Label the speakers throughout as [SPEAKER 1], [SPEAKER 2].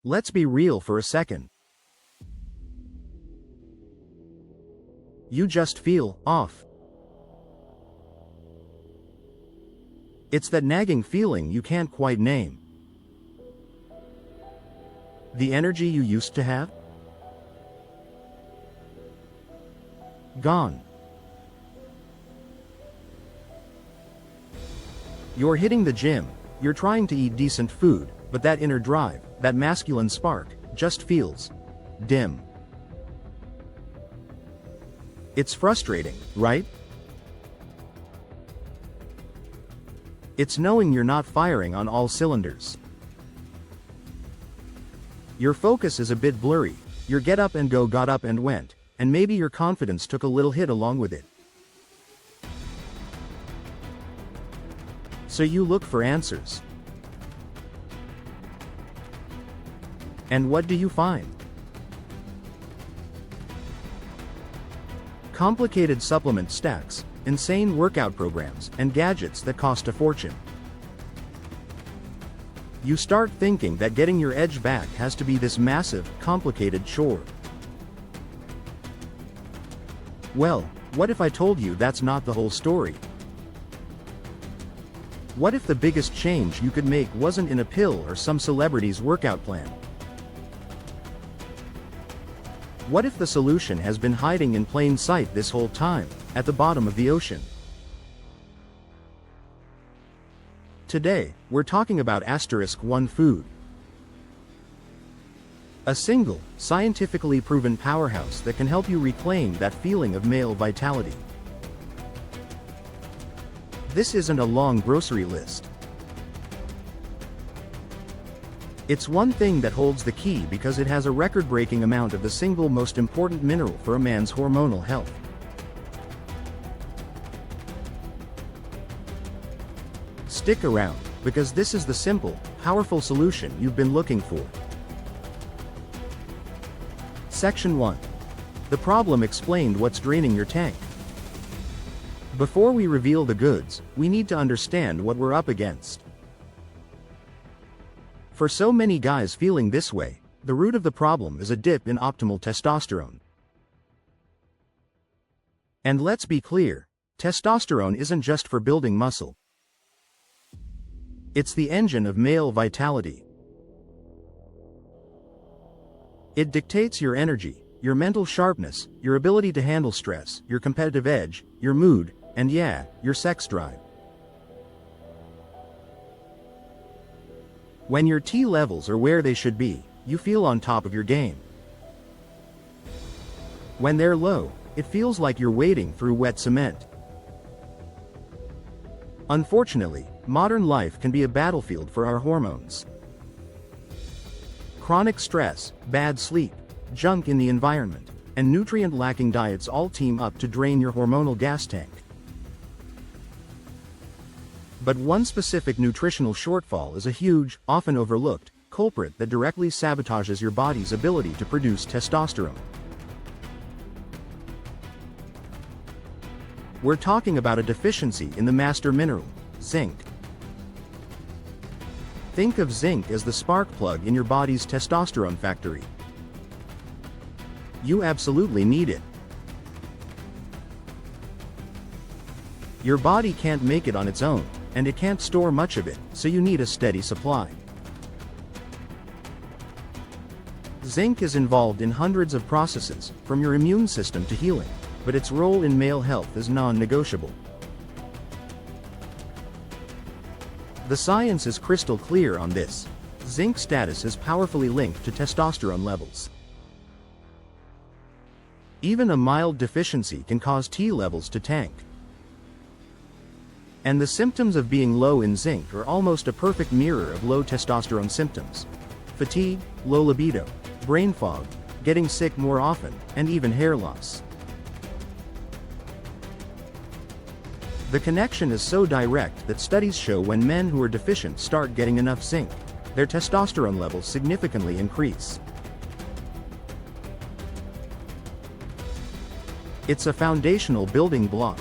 [SPEAKER 1] Let's be real for a second. You just feel off. It's that nagging feeling you can't quite name. The energy you used to have? Gone. You're hitting the gym, you're trying to eat decent food, but that inner drive, that masculine spark, just feels dim. It's frustrating, right? It's knowing you're not firing on all cylinders. Your focus is a bit blurry, your get up and go got up and went, and maybe your confidence took a little hit along with it. So you look for answers. And what do you find? Complicated supplement stacks, insane workout programs, and gadgets that cost a fortune. You start thinking that getting your edge back has to be this massive, complicated chore. Well, what if I told you that's not the whole story? What if the biggest change you could make wasn't in a pill or some celebrity's workout plan? What if the solution has been hiding in plain sight this whole time, at the bottom of the ocean? Today, we're talking about *1 food. A single, scientifically proven powerhouse that can help you reclaim that feeling of male vitality. This isn't a long grocery list. It's one thing that holds the key because it has a record-breaking amount of the single most important mineral for a man's hormonal health. Stick around, because this is the simple, powerful solution you've been looking for. Section 1. The problem explained: what's draining your tank. Before we reveal the goods, we need to understand what we're up against. For so many guys feeling this way, the root of the problem is a dip in optimal testosterone. And let's be clear, testosterone isn't just for building muscle. It's the engine of male vitality. It dictates your energy, your mental sharpness, your ability to handle stress, your competitive edge, your mood, and yeah, your sex drive. When your T levels are where they should be, you feel on top of your game. When they're low, it feels like you're wading through wet cement. Unfortunately, modern life can be a battlefield for our hormones. Chronic stress, bad sleep, junk in the environment, and nutrient-lacking diets all team up to drain your hormonal gas tank. But one specific nutritional shortfall is a huge, often overlooked, culprit that directly sabotages your body's ability to produce testosterone. We're talking about a deficiency in the master mineral, zinc. Think of zinc as the spark plug in your body's testosterone factory. You absolutely need it. Your body can't make it on its own, and it can't store much of it, so you need a steady supply. Zinc is involved in hundreds of processes, from your immune system to healing, but its role in male health is non-negotiable. The science is crystal clear on this. Zinc status is powerfully linked to testosterone levels. Even a mild deficiency can cause T levels to tank. And the symptoms of being low in zinc are almost a perfect mirror of low testosterone symptoms: fatigue, low libido, brain fog, getting sick more often, and even hair loss. The connection is so direct that studies show when men who are deficient start getting enough zinc, their testosterone levels significantly increase. It's a foundational building block.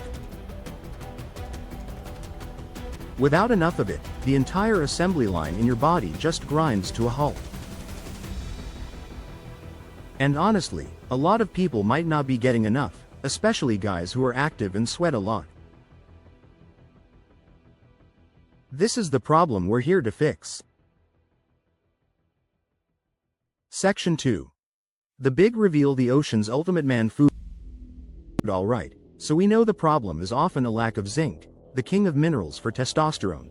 [SPEAKER 1] Without enough of it, the entire assembly line in your body just grinds to a halt. And honestly, a lot of people might not be getting enough, especially guys who are active and sweat a lot. This is the problem we're here to fix. Section 2. The big reveal: the ocean's ultimate man food. Alright, so we know the problem is often a lack of zinc, the king of minerals for testosterone.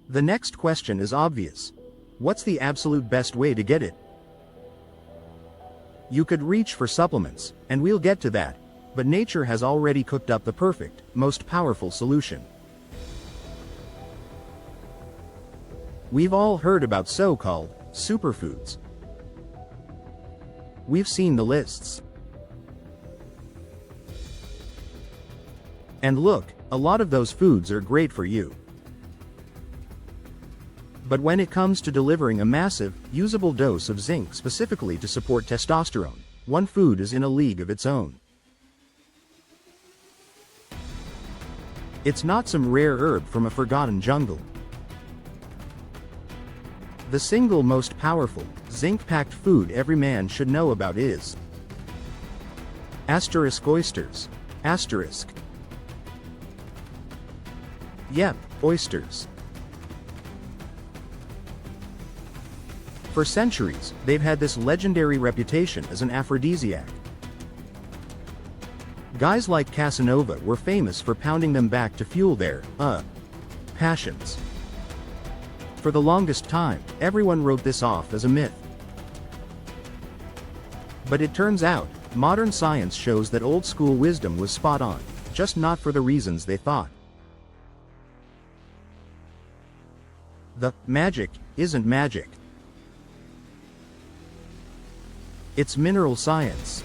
[SPEAKER 1] The next question is obvious. What's the absolute best way to get it? You could reach for supplements, and we'll get to that, but nature has already cooked up the perfect, most powerful solution. We've all heard about so-called superfoods. We've seen the lists. And look, a lot of those foods are great for you. But when it comes to delivering a massive, usable dose of zinc specifically to support testosterone, one food is in a league of its own. It's not some rare herb from a forgotten jungle. The single most powerful, zinc-packed food every man should know about is oysters. Yep, oysters. For centuries, they've had this legendary reputation as an aphrodisiac. Guys like Casanova were famous for pounding them back to fuel their, passions. For the longest time, everyone wrote this off as a myth. But it turns out, modern science shows that old-school wisdom was spot on, just not for the reasons they thought. The magic isn't magic. It's mineral science.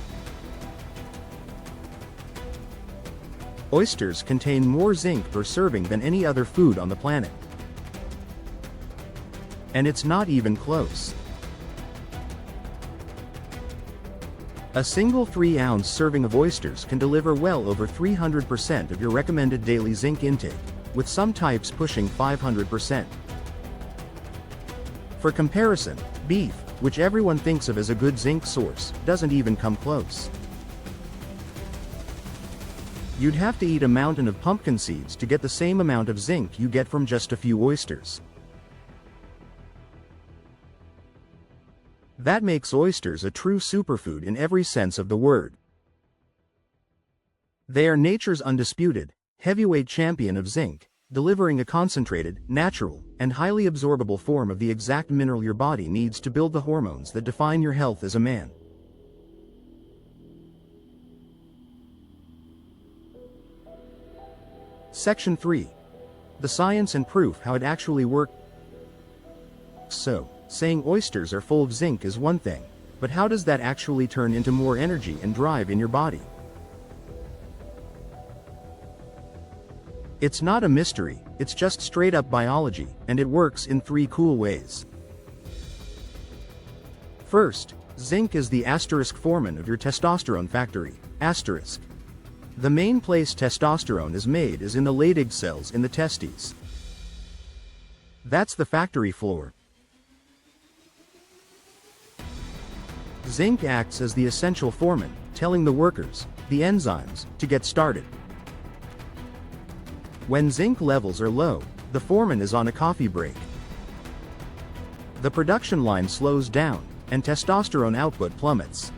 [SPEAKER 1] Oysters contain more zinc per serving than any other food on the planet. And it's not even close. A single 3-ounce serving of oysters can deliver well over 300% of your recommended daily zinc intake, with some types pushing 500%. For comparison, beef, which everyone thinks of as a good zinc source, doesn't even come close. You'd have to eat a mountain of pumpkin seeds to get the same amount of zinc you get from just a few oysters. That makes oysters a true superfood in every sense of the word. They are nature's undisputed, heavyweight champion of zinc, delivering a concentrated, natural, and highly absorbable form of the exact mineral your body needs to build the hormones that define your health as a man. Section 3. The science and proof how it actually works. So, saying oysters are full of zinc is one thing, but how does that actually turn into more energy and drive in your body? It's not a mystery, it's just straight up biology, and it works in 3 cool ways. First, zinc is the foreman of your testosterone factory, The main place testosterone is made is in the Leydig cells in the testes. That's the factory floor. Zinc acts as the essential foreman, telling the workers, the enzymes, to get started. When zinc levels are low, the foreman is on a coffee break. The production line slows down, and testosterone output plummets.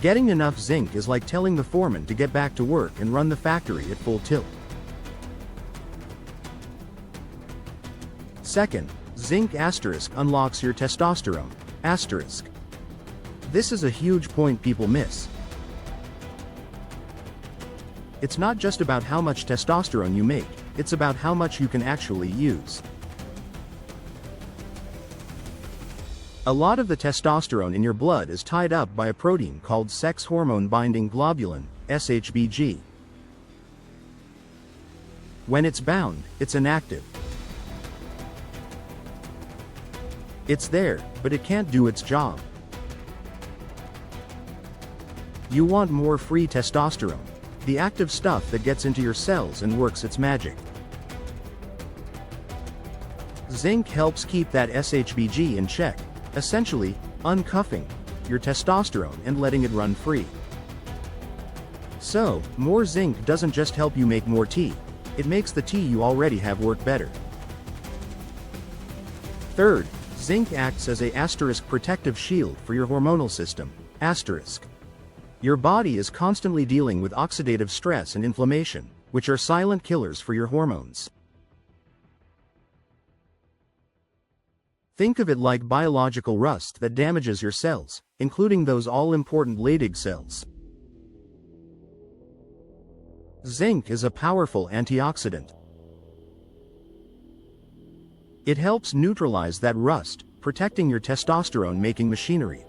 [SPEAKER 1] Getting enough zinc is like telling the foreman to get back to work and run the factory at full tilt. Second, zinc unlocks your testosterone. This is a huge point people miss. It's not just about how much testosterone you make, it's about how much you can actually use. A lot of the testosterone in your blood is tied up by a protein called sex hormone binding globulin, SHBG. When it's bound, it's inactive. It's there, but it can't do its job. You want more free testosterone, the active stuff that gets into your cells and works its magic. Zinc helps keep that SHBG in check, essentially, uncuffing your testosterone and letting it run free. So, more zinc doesn't just help you make more tea, it makes the tea you already have work better. Third, zinc acts as a protective shield for your hormonal system. Your body is constantly dealing with oxidative stress and inflammation, which are silent killers for your hormones. Think of it like biological rust that damages your cells, including those all-important Leydig cells. Zinc is a powerful antioxidant. It helps neutralize that rust, protecting your testosterone-making machinery.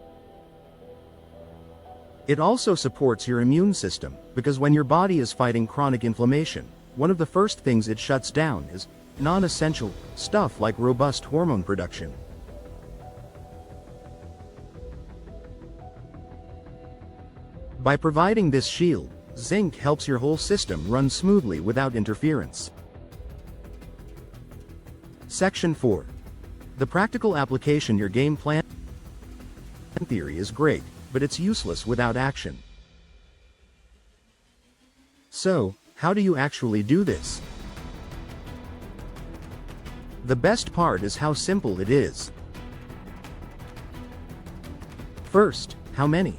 [SPEAKER 1] It also supports your immune system, because when your body is fighting chronic inflammation, one of the first things it shuts down is non-essential stuff like robust hormone production. By providing this shield, zinc helps your whole system run smoothly without interference. Section 4. The practical application. Your game plan theory is great, but it's useless without action. So, how do you actually do this? The best part is how simple it is. First, how many?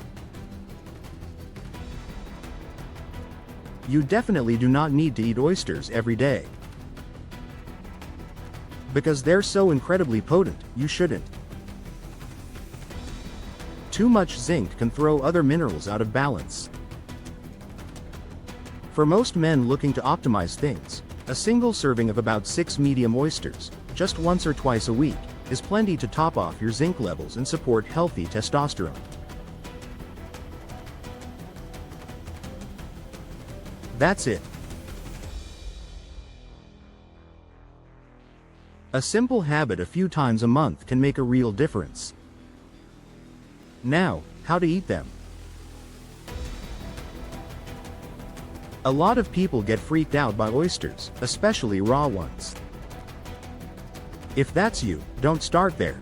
[SPEAKER 1] You definitely do not need to eat oysters every day. Because they're so incredibly potent, you shouldn't. Too much zinc can throw other minerals out of balance. For most men looking to optimize things, a single serving of about 6 medium oysters, just once or twice a week, is plenty to top off your zinc levels and support healthy testosterone. That's it. A simple habit a few times a month can make a real difference. Now, how to eat them. A lot of people get freaked out by oysters, especially raw ones. If that's you, don't start there.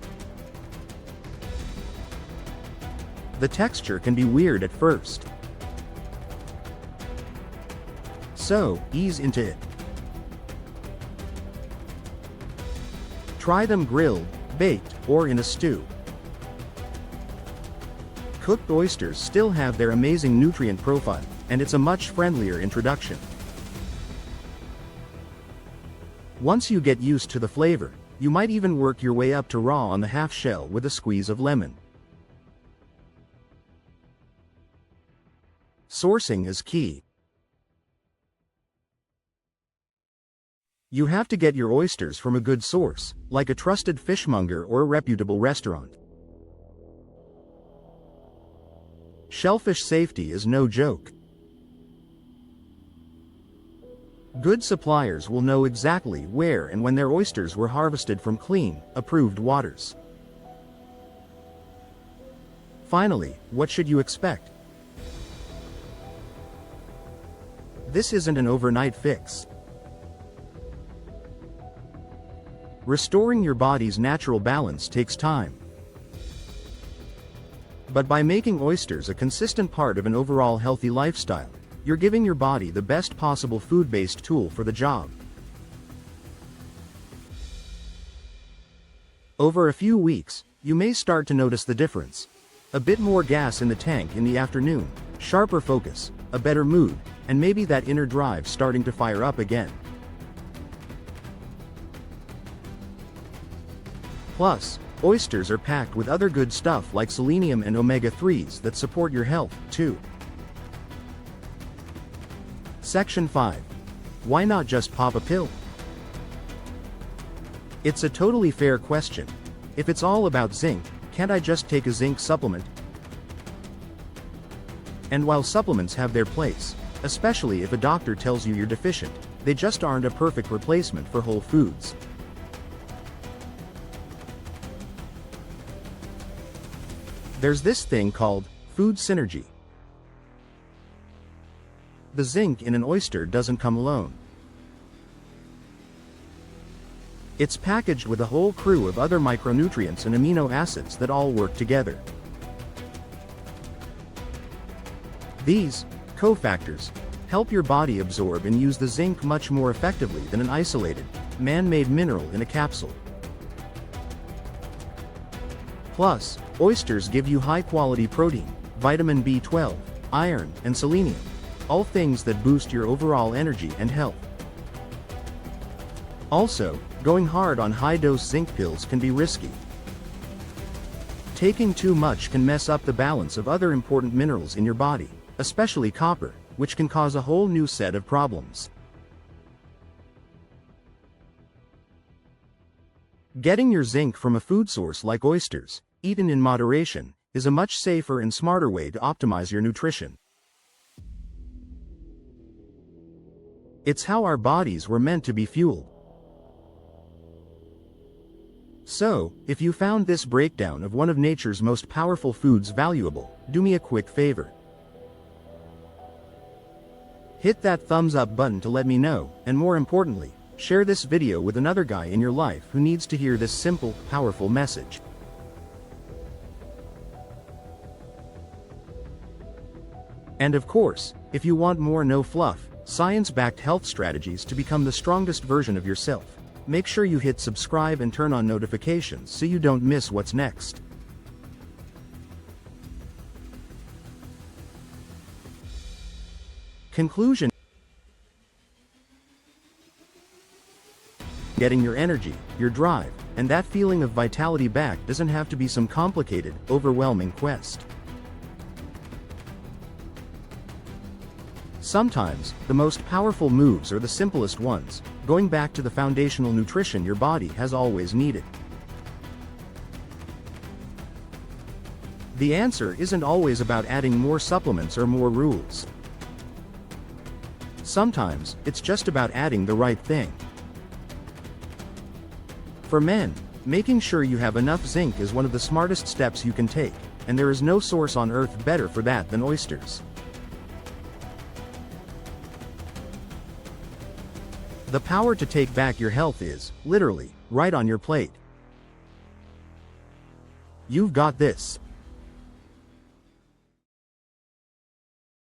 [SPEAKER 1] The texture can be weird at first. So, ease into it. Try them grilled, baked, or in a stew. Cooked oysters still have their amazing nutrient profile, and it's a much friendlier introduction. Once you get used to the flavor, you might even work your way up to raw on the half shell with a squeeze of lemon. Sourcing is key. You have to get your oysters from a good source, like a trusted fishmonger or a reputable restaurant. Shellfish safety is no joke. Good suppliers will know exactly where and when their oysters were harvested from clean, approved waters. Finally, what should you expect? This isn't an overnight fix. Restoring your body's natural balance takes time. But by making oysters a consistent part of an overall healthy lifestyle, you're giving your body the best possible food-based tool for the job. Over a few weeks, you may start to notice the difference. A bit more gas in the tank in the afternoon, sharper focus, a better mood, and maybe that inner drive starting to fire up again. Plus, oysters are packed with other good stuff like selenium and omega-3s that support your health, too. Section 5. Why not just pop a pill? It's a totally fair question. If it's all about zinc, can't I just take a zinc supplement? And while supplements have their place, especially if a doctor tells you you're deficient, they just aren't a perfect replacement for whole foods. There's this thing called food synergy. The zinc in an oyster doesn't come alone. It's packaged with a whole crew of other micronutrients and amino acids that all work together. These cofactors help your body absorb and use the zinc much more effectively than an isolated, man-made mineral in a capsule. Plus, oysters give you high-quality protein, vitamin B12, iron, and selenium, all things that boost your overall energy and health. Also, going hard on high-dose zinc pills can be risky. Taking too much can mess up the balance of other important minerals in your body, especially copper, which can cause a whole new set of problems. Getting your zinc from a food source like oysters, eaten in moderation, is a much safer and smarter way to optimize your nutrition. It's how our bodies were meant to be fueled. So, if you found this breakdown of one of nature's most powerful foods valuable, do me a quick favor. Hit that thumbs up button to let me know, and more importantly, share this video with another guy in your life who needs to hear this simple, powerful message. And of course, if you want more no-fluff, science-backed health strategies to become the strongest version of yourself, make sure you hit subscribe and turn on notifications so you don't miss what's next. Conclusion: getting your energy, your drive, and that feeling of vitality back doesn't have to be some complicated, overwhelming quest. Sometimes, the most powerful moves are the simplest ones, going back to the foundational nutrition your body has always needed. The answer isn't always about adding more supplements or more rules. Sometimes, it's just about adding the right thing. For men, making sure you have enough zinc is one of the smartest steps you can take, and there is no source on earth better for that than oysters. The power to take back your health is, literally, right on your plate. You've got this.